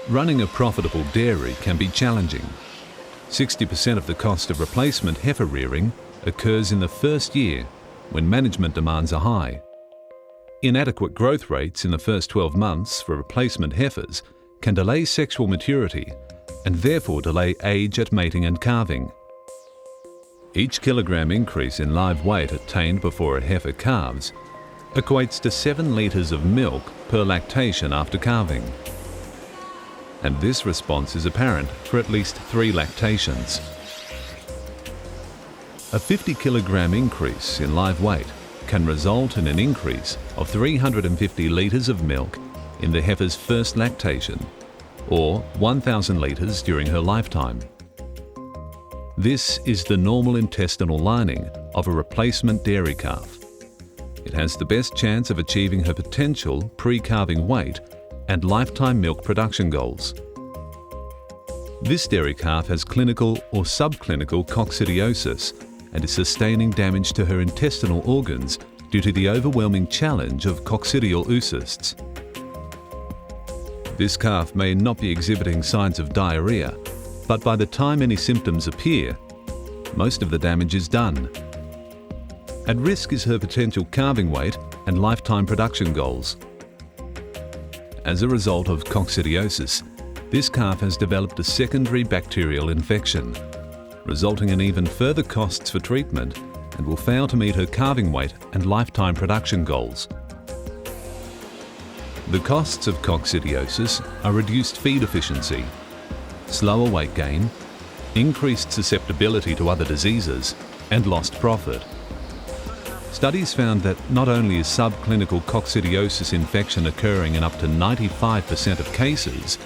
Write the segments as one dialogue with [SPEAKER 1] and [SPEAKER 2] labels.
[SPEAKER 1] Running a profitable dairy can be challenging. 60% of the cost of replacement heifer rearing occurs in the first year when management demands are high. Inadequate growth rates in the first 12 months for replacement heifers can delay sexual maturity and therefore delay age at mating and calving. Each kilogram increase in live weight attained before a heifer calves equates to 7 litres of milk per lactation after calving. And this response is apparent for at least 3 lactations. A 50 kilogram increase in live weight can result in an increase of 350 litres of milk in the heifer's first lactation, or 1,000 litres during her lifetime. This is the normal intestinal lining of a replacement dairy calf. It has the best chance of achieving her potential pre-calving weight and lifetime milk production goals. This dairy calf has clinical or subclinical coccidiosis and is sustaining damage to her intestinal organs due to the overwhelming challenge of coccidial oocysts. This calf may not be exhibiting signs of diarrhea, but by the time any symptoms appear, most of the damage is done. At risk is her potential calving weight and lifetime production goals. As a result of coccidiosis, this calf has developed a secondary bacterial infection, resulting in even further costs for treatment, and will fail to meet her calving weight and lifetime production goals. The costs of coccidiosis are reduced feed efficiency, slower weight gain, increased susceptibility to other diseases, and lost profit. Studies found that not only is subclinical coccidiosis infection occurring in up to 95% of cases,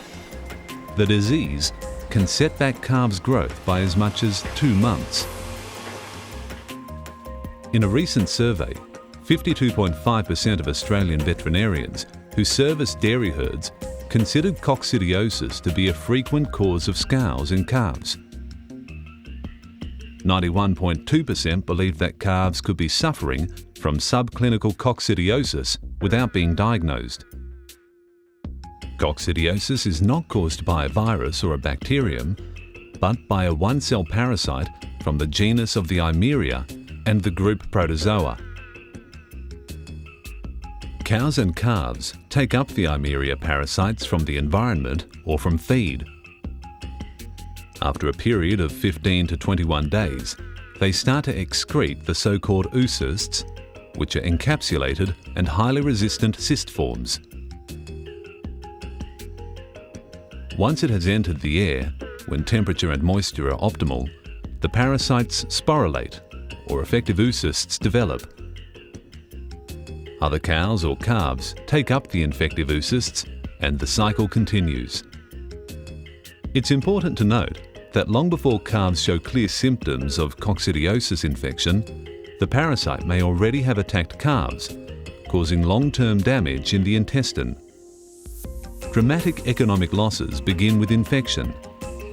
[SPEAKER 1] the disease can set back calves' growth by as much as 2 months. In a recent survey, 52.5% of Australian veterinarians who service dairy herds considered coccidiosis to be a frequent cause of scours in calves. 91.2% believed that calves could be suffering from subclinical coccidiosis without being diagnosed. Coccidiosis is not caused by a virus or a bacterium, but by a one-cell parasite from the genus of the Eimeria and the group Protozoa. Cows and calves take up the Eimeria parasites from the environment or from feed. After a period of 15 to 21 days, they start to excrete the so-called oocysts, which are encapsulated and highly resistant cyst forms. Once it has entered the air, when temperature and moisture are optimal, the parasites sporulate, or effective oocysts develop. Other cows or calves take up the infective oocysts, and the cycle continues. It's important to note that long before calves show clear symptoms of coccidiosis infection, the parasite may already have attacked calves, causing long-term damage in the intestine. Dramatic economic losses begin with infection,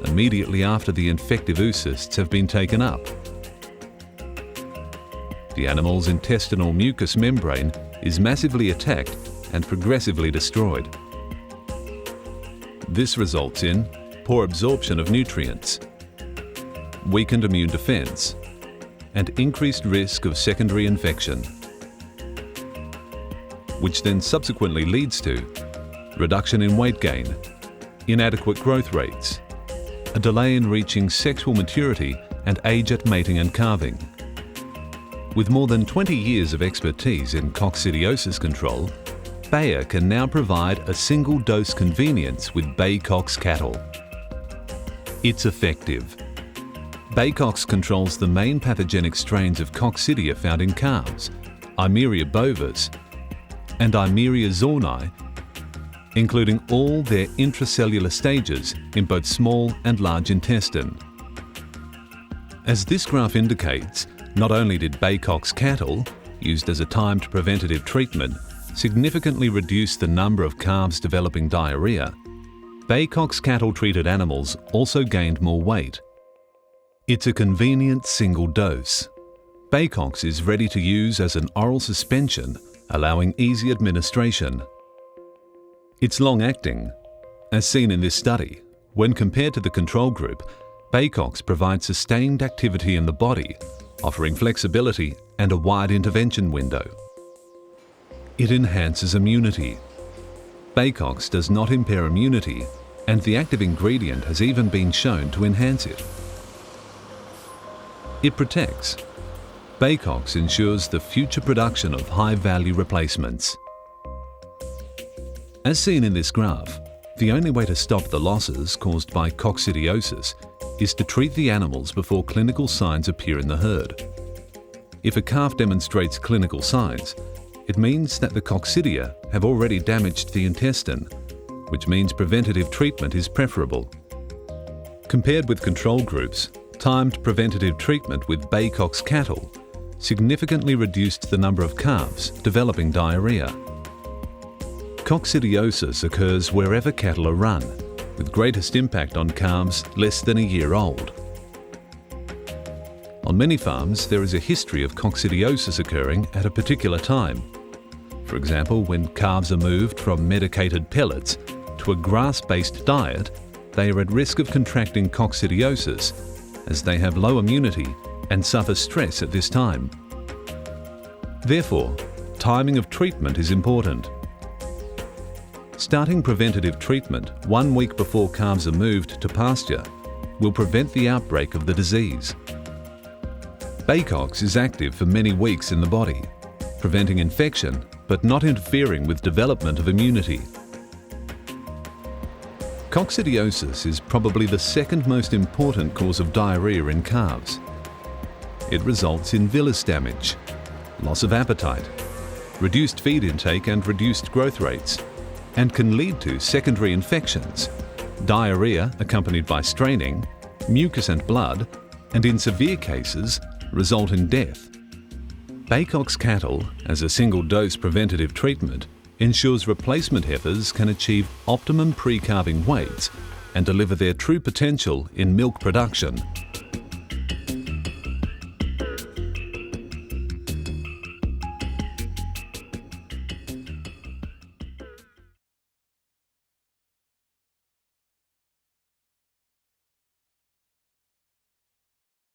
[SPEAKER 1] immediately after the infective oocysts have been taken up. The animal's intestinal mucous membrane is massively attacked and progressively destroyed. This results in poor absorption of nutrients, weakened immune defense, and increased risk of secondary infection, which then subsequently leads to reduction in weight gain, inadequate growth rates, a delay in reaching sexual maturity and age at mating and calving. With more than 20 years of expertise in coccidiosis control, Bayer can now provide a single-dose convenience with Baycox cattle. It's effective. Baycox controls the main pathogenic strains of Coccidia found in calves, Eimeria bovis and Eimeria zorni, including all their intracellular stages in both small and large intestine. As this graph indicates, not only did Baycox cattle, used as a timed preventative treatment, significantly reduce the number of calves developing diarrhea, Baycox cattle-treated animals also gained more weight. It's a convenient single dose. Baycox is ready to use as an oral suspension, allowing easy administration. It's long-acting, As seen in this study, when compared to the control group, Baycox provides sustained activity in the body, offering flexibility and a wide intervention window. It enhances immunity. Baycox does not impair immunity, and the active ingredient has even been shown to enhance it. It protects. Baycox ensures the future production of high-value replacements. As seen in this graph, the only way to stop the losses caused by coccidiosis is to treat the animals before clinical signs appear in the herd. If a calf demonstrates clinical signs, it means that the coccidia have already damaged the intestine, which means preventative treatment is preferable. Compared with control groups, timed preventative treatment with Baycox cattle significantly reduced the number of calves developing diarrhea. Coccidiosis occurs wherever cattle are run, with greatest impact on calves less than a year old. On many farms, there is a history of coccidiosis occurring at a particular time. For example, when calves are moved from medicated pellets to a grass-based diet, they are at risk of contracting coccidiosis as they have low immunity and suffer stress at this time. Therefore, timing of treatment is important. Starting preventative treatment 1 week before calves are moved to pasture will prevent the outbreak of the disease. Baycox is active for many weeks in the body, preventing infection but not interfering with development of immunity. Coccidiosis is probably the second most important cause of diarrhea in calves. It results in villus damage, loss of appetite, reduced feed intake and reduced growth rates, and can lead to secondary infections, diarrhea accompanied by straining, mucus and blood, and in severe cases, result in death. Baycox cattle, as a single-dose preventative treatment, ensures replacement heifers can achieve optimum pre-calving weights and deliver their true potential in milk production.